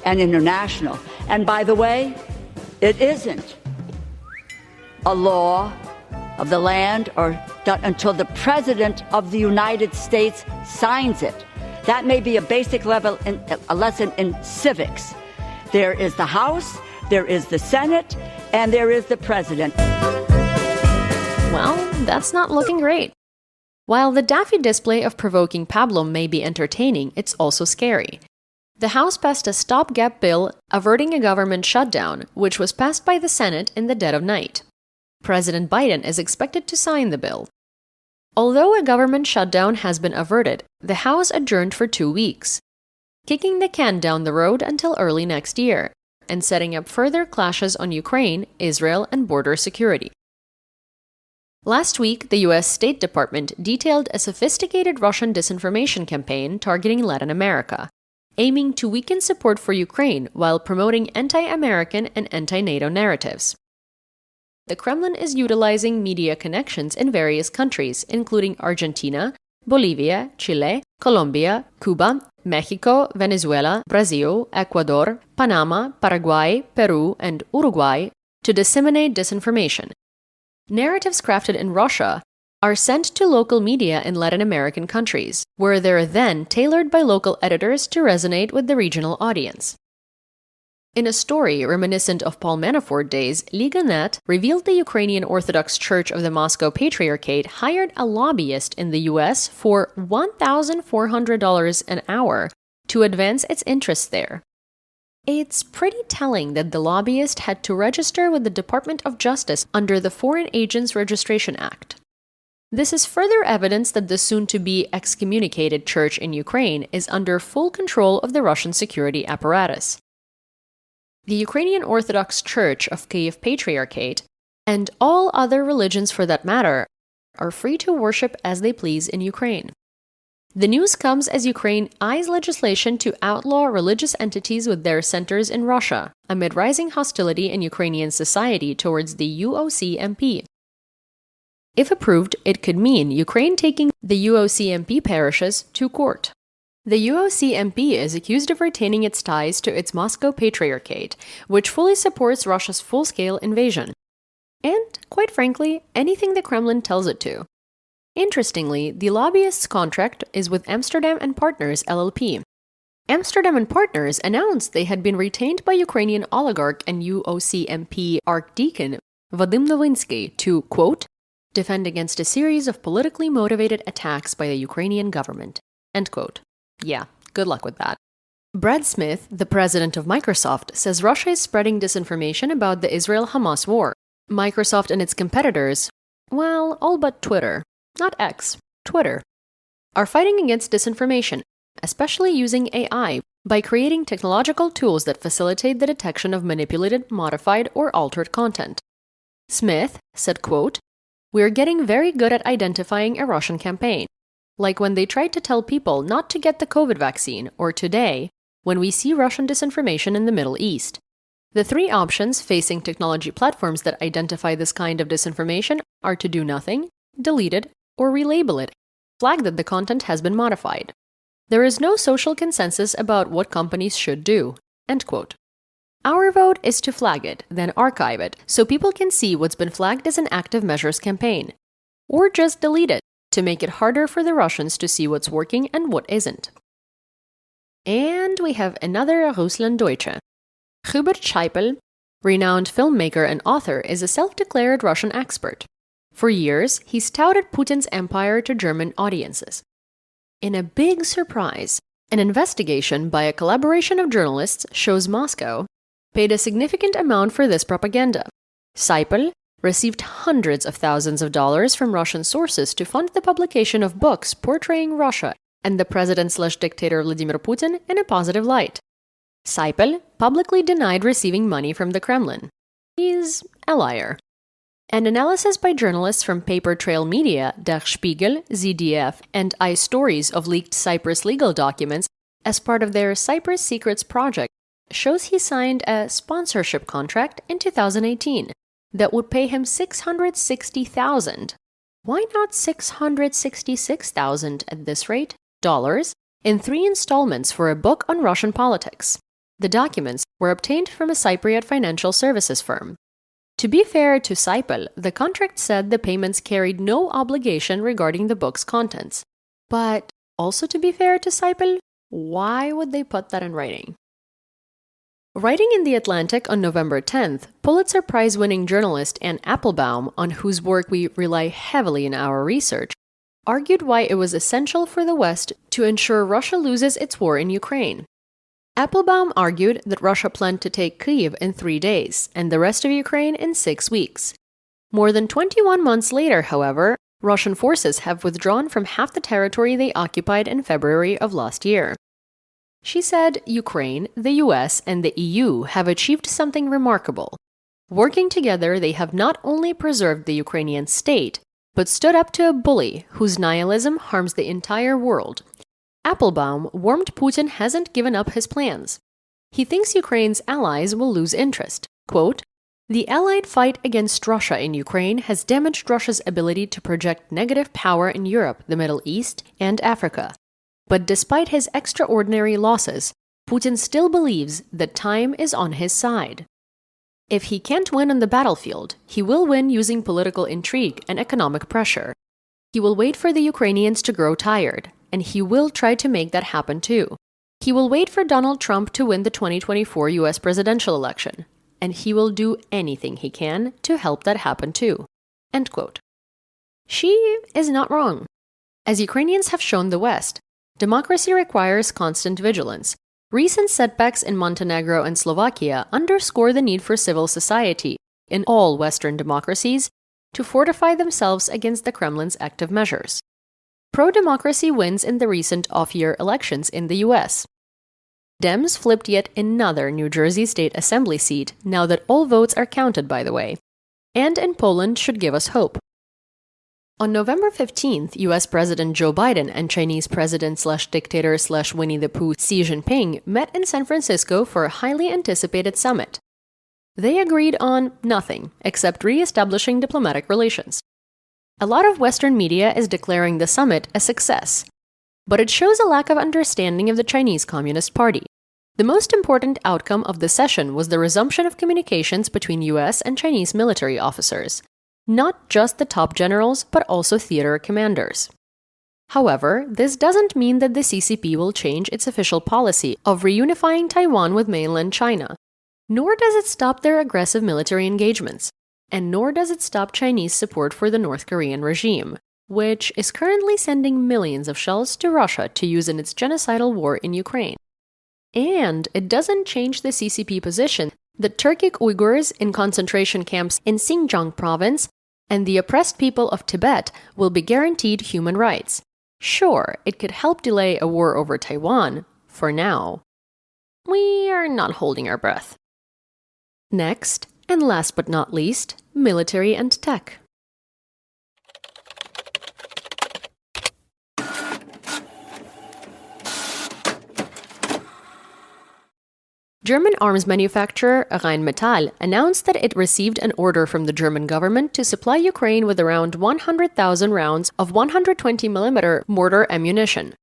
and international. And by the way, it isn't a law of the land or done until the President of the United States signs it. That may be a basic level, a lesson in civics. There is the House, there is the Senate, and there is the President. Well, that's not looking great. While the daffy display of provoking pablum may be entertaining, it's also scary. The House passed a stopgap bill averting a government shutdown, which was passed by the Senate in the dead of night. President Biden is expected to sign the bill. Although a government shutdown has been averted, the House adjourned for 2 weeks, kicking the can down the road until early next year, and setting up further clashes on Ukraine, Israel, and border security. Last week, the U.S. State Department detailed a sophisticated Russian disinformation campaign targeting Latin America, aiming to weaken support for Ukraine while promoting anti-American and anti-NATO narratives. The Kremlin is utilizing media connections in various countries, including Argentina, Bolivia, Chile, Colombia, Cuba, Mexico, Venezuela, Brazil, Ecuador, Panama, Paraguay, Peru, and Uruguay, to disseminate disinformation. Narratives crafted in Russia are sent to local media in Latin American countries, where they're then tailored by local editors to resonate with the regional audience. In a story reminiscent of Paul Manafort days, Liga.net revealed the Ukrainian Orthodox Church of the Moscow Patriarchate hired a lobbyist in the U.S. for $1,400 an hour to advance its interests there. It's pretty telling that the lobbyist had to register with the Department of Justice under the Foreign Agents Registration Act. This is further evidence that the soon-to-be excommunicated church in Ukraine is under full control of the Russian security apparatus. The Ukrainian Orthodox Church of Kiev Patriarchate, and all other religions for that matter, are free to worship as they please in Ukraine. The news comes as Ukraine eyes legislation to outlaw religious entities with their centers in Russia, amid rising hostility in Ukrainian society towards the UOC-MP. If approved, it could mean Ukraine taking the UOC-MP parishes to court. The UOC-MP is accused of retaining its ties to its Moscow Patriarchate, which fully supports Russia's full-scale invasion. And, quite frankly, anything the Kremlin tells it to. Interestingly, the lobbyist's contract is with Amsterdam & Partners LLP. Amsterdam & Partners announced they had been retained by Ukrainian oligarch and UOC-MP archdeacon Vadim Novinsky to, quote, defend against a series of politically motivated attacks by the Ukrainian government, end quote. Yeah, good luck with that. Brad Smith, the president of Microsoft, says Russia is spreading disinformation about the Israel-Hamas war. Microsoft and its competitors, well, all but Twitter, not X, Twitter, are fighting against disinformation, especially using AI, by creating technological tools that facilitate the detection of manipulated, modified, or altered content. Smith said, quote, "We're getting very good at identifying a Russian campaign. Like when they tried to tell people not to get the COVID vaccine, or today, when we see Russian disinformation in the Middle East. The three options facing technology platforms that identify this kind of disinformation are to do nothing, delete it, or relabel it, flag that the content has been modified. There is no social consensus about what companies should do." End quote. Our vote is to flag it, then archive it, so people can see what's been flagged as an active measures campaign. Or just delete it, to make it harder for the Russians to see what's working and what isn't. And we have another Russlanddeutsche. Hubert Scheipel, renowned filmmaker and author, is a self-declared Russian expert. For years, he's touted Putin's empire to German audiences. In a big surprise, an investigation by a collaboration of journalists shows Moscow paid a significant amount for this propaganda. Scheipel received hundreds of thousands of dollars from Russian sources to fund the publication of books portraying Russia and the president/dictator Vladimir Putin in a positive light. Scheipel publicly denied receiving money from the Kremlin. He's a liar. An analysis by journalists from paper trail media, Der Spiegel, ZDF, and iStories of leaked Cyprus legal documents as part of their Cyprus Secrets project shows he signed a sponsorship contract in 2018 that would pay him $660,000. Why not $666,000 at this rate? Dollars in 3 installments for a book on Russian politics. The documents were obtained from a Cypriot financial services firm. To be fair to Saipel, the contract said the payments carried no obligation regarding the book's contents. But also to be fair to Saipel, why would they put that in writing? Writing in The Atlantic on November 10th, Pulitzer Prize-winning journalist Anne Applebaum, on whose work we rely heavily in our research, argued why it was essential for the West to ensure Russia loses its war in Ukraine. Applebaum argued that Russia planned to take Kyiv in 3 days and the rest of Ukraine in 6 weeks. More than 21 months later, however, Russian forces have withdrawn from half the territory they occupied in February of last year. She said Ukraine, the US, and the EU have achieved something remarkable. Working together, they have not only preserved the Ukrainian state, but stood up to a bully whose nihilism harms the entire world. Applebaum warned Putin hasn't given up his plans. He thinks Ukraine's allies will lose interest. Quote, "The allied fight against Russia in Ukraine has damaged Russia's ability to project negative power in Europe, the Middle East, and Africa. But despite his extraordinary losses, Putin still believes that time is on his side. If he can't win on the battlefield, he will win using political intrigue and economic pressure. He will wait for the Ukrainians to grow tired, and he will try to make that happen too. He will wait for Donald Trump to win the 2024 US presidential election, and he will do anything he can to help that happen too." End quote. She is not wrong. As Ukrainians have shown the West, democracy requires constant vigilance. Recent setbacks in Montenegro and Slovakia underscore the need for civil society in all Western democracies to fortify themselves against the Kremlin's active measures. Pro-democracy wins in the recent off-year elections in the US. Dems flipped yet another New Jersey State Assembly seat now that all votes are counted, by the way. And in Poland should give us hope. On November 15th, US President Joe Biden and Chinese President/Dictator/Winnie the Pooh Xi Jinping met in San Francisco for a highly anticipated summit. They agreed on nothing except re-establishing diplomatic relations. A lot of Western media is declaring the summit a success, but it shows a lack of understanding of the Chinese Communist Party. The most important outcome of the session was the resumption of communications between US and Chinese military officers. Not just the top generals, but also theater commanders. However, this doesn't mean that the CCP will change its official policy of reunifying Taiwan with mainland China. Nor does it stop their aggressive military engagements. And nor does it stop Chinese support for the North Korean regime, which is currently sending millions of shells to Russia to use in its genocidal war in Ukraine. And it doesn't change the CCP position that Turkic Uyghurs in concentration camps in Xinjiang province and the oppressed people of Tibet will be guaranteed human rights. Sure, it could help delay a war over Taiwan, for now. We are not holding our breath. Next, and last but not least, military and tech. German arms manufacturer Rheinmetall announced that it received an order from the German government to supply Ukraine with around 100,000 rounds of 120mm mortar ammunition.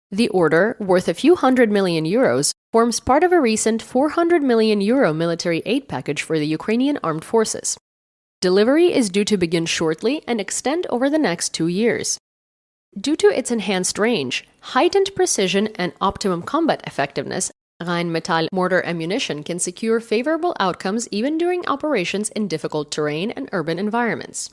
The order, worth a few hundred million euros, forms part of a recent €400 million military aid package for the Ukrainian armed forces. Delivery is due to begin shortly and extend over the next 2 years. Due to its enhanced range, heightened precision, and optimum combat effectiveness, Rheinmetall mortar ammunition can secure favorable outcomes even during operations in difficult terrain and urban environments.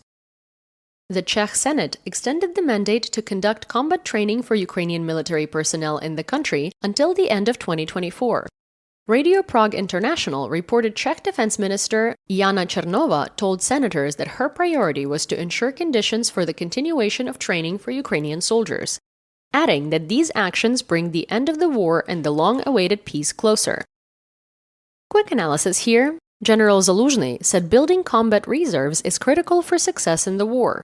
The Czech Senate extended the mandate to conduct combat training for Ukrainian military personnel in the country until the end of 2024. Radio Prague International reported Czech Defense Minister Jana Černova told senators that her priority was to ensure conditions for the continuation of training for Ukrainian soldiers, adding that these actions bring the end of the war and the long-awaited peace closer. Quick analysis here. General Zaluzhny said building combat reserves is critical for success in the war.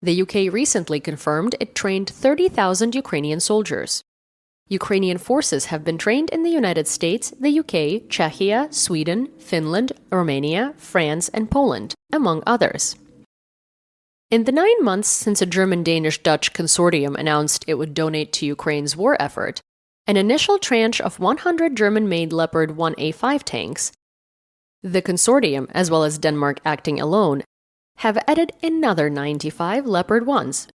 The UK recently confirmed it trained 30,000 Ukrainian soldiers. Ukrainian forces have been trained in the United States, the UK, Czechia, Sweden, Finland, Romania, France, and Poland, among others. In the 9 months since a German-Danish-Dutch consortium announced it would donate to Ukraine's war effort, an initial tranche of 100 German-made Leopard 1A5 tanks, the consortium, as well as Denmark acting alone, have added another 95 Leopard 1s,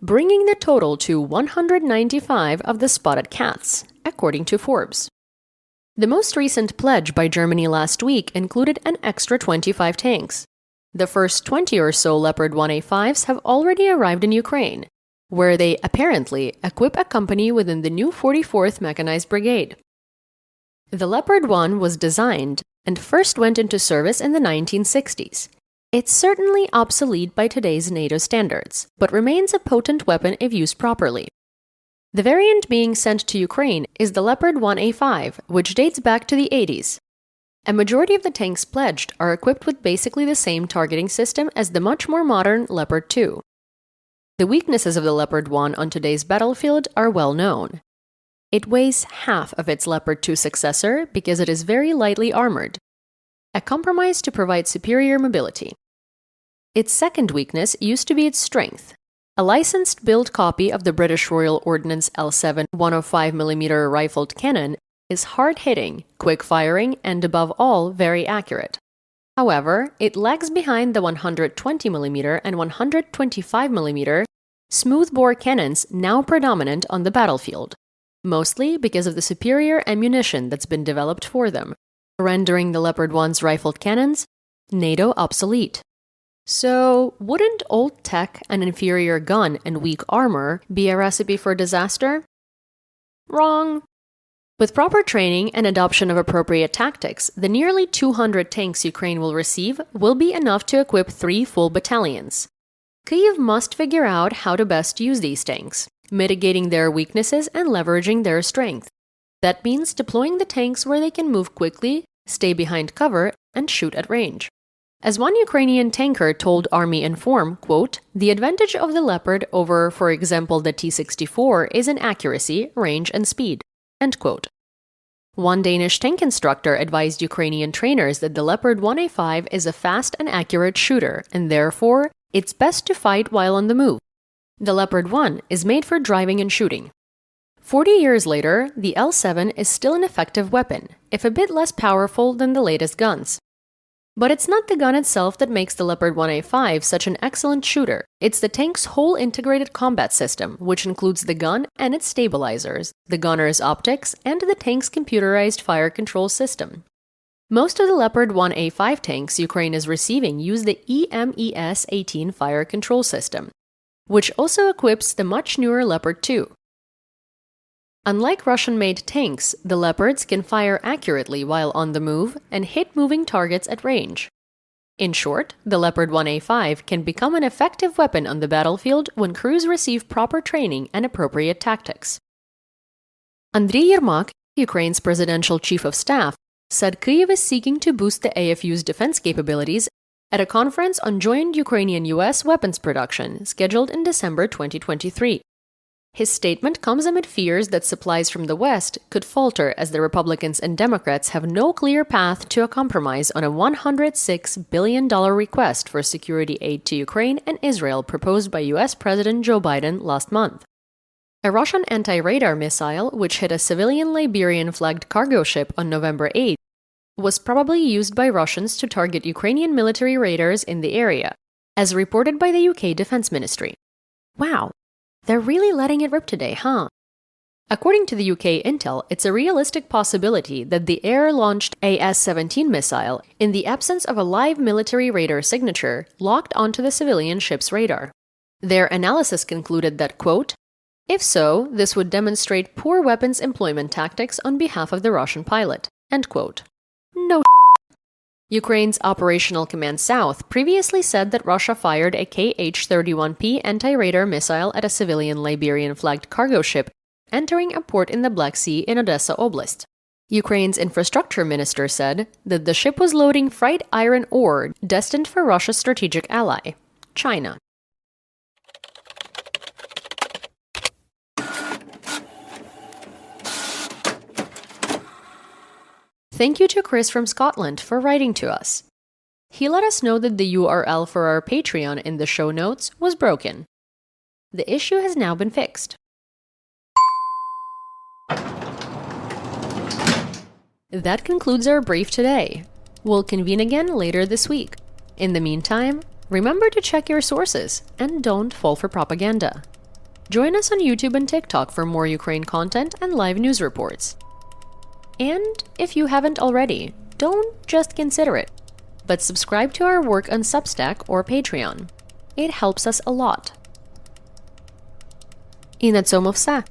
bringing the total to 195 of the spotted cats, according to Forbes. The most recent pledge by Germany last week included an extra 25 tanks. The first 20 or so Leopard 1A5s have already arrived in Ukraine, where they apparently equip a company within the new 44th Mechanized Brigade. The Leopard 1 was designed and first went into service in the 1960s. It's certainly obsolete by today's NATO standards, but remains a potent weapon if used properly. The variant being sent to Ukraine is the Leopard 1A5, which dates back to the 80s. A majority of the tanks pledged are equipped with basically the same targeting system as the much more modern Leopard 2. The weaknesses of the Leopard 1 on today's battlefield are well known. It weighs half of its Leopard 2 successor because it is very lightly armored, a compromise to provide superior mobility. Its second weakness used to be its strength. A licensed build copy of the British Royal Ordnance L7 105mm rifled cannon is hard-hitting, quick-firing, and above all, very accurate. However, it lags behind the 120mm and 125mm smoothbore cannons now predominant on the battlefield, mostly because of the superior ammunition that's been developed for them, rendering the Leopard 1's rifled cannons NATO obsolete. So, wouldn't old tech, an inferior gun, and weak armor be a recipe for disaster? Wrong. With proper training and adoption of appropriate tactics, the nearly 200 tanks Ukraine will receive will be enough to equip 3 full battalions. Kyiv must figure out how to best use these tanks, mitigating their weaknesses and leveraging their strength. That means deploying the tanks where they can move quickly, stay behind cover, and shoot at range. As one Ukrainian tanker told Army Inform, quote, "The advantage of the Leopard over, for example, the T-64 is in accuracy, range, and speed." End quote. One Danish tank instructor advised Ukrainian trainers that the Leopard 1A5 is a fast and accurate shooter, and therefore, it's best to fight while on the move. The Leopard 1 is made for driving and shooting. 40 years later, the L7 is still an effective weapon, if a bit less powerful than the latest guns. But it's not the gun itself that makes the Leopard 1A5 such an excellent shooter. It's the tank's whole integrated combat system, which includes the gun and its stabilizers, the gunner's optics, and the tank's computerized fire control system. Most of the Leopard 1A5 tanks Ukraine is receiving use the EMES-18 fire control system, which also equips the much newer Leopard 2. Unlike Russian-made tanks, the Leopards can fire accurately while on the move and hit moving targets at range. In short, the Leopard 1A5 can become an effective weapon on the battlefield when crews receive proper training and appropriate tactics. Andriy Yermak, Ukraine's presidential chief of staff, said Kyiv is seeking to boost the AFU's defense capabilities at a conference on joint Ukrainian-US weapons production scheduled in December 2023. His statement comes amid fears that supplies from the West could falter as the Republicans and Democrats have no clear path to a compromise on a $106 billion request for security aid to Ukraine and Israel proposed by US President Joe Biden last month. A Russian anti-radar missile, which hit a civilian Liberian-flagged cargo ship on November 8, was probably used by Russians to target Ukrainian military radars in the area, as reported by the UK Defense Ministry. Wow. They're really letting it rip today, huh? According to the UK Intel, it's a realistic possibility that the air-launched AS-17 missile, in the absence of a live military radar signature, locked onto the civilian ship's radar. Their analysis concluded that, quote, "If so, this would demonstrate poor weapons employment tactics on behalf of the Russian pilot." End quote. No. Ukraine's Operational Command South previously said that Russia fired a Kh-31P anti-radar missile at a civilian Liberian-flagged cargo ship entering a port in the Black Sea in Odessa Oblast. Ukraine's infrastructure minister said that the ship was loading fried iron ore destined for Russia's strategic ally, China. Thank you to Chris from Scotland for writing to us. He let us know that the URL for our Patreon in the show notes was broken. The issue has now been fixed. That concludes our brief today. We'll convene again later this week. In the meantime, remember to check your sources and don't fall for propaganda. Join us on YouTube and TikTok for more Ukraine content and live news reports. And if you haven't already, don't just consider it, but subscribe to our work on Substack or Patreon. It helps us a lot. І на цьому все.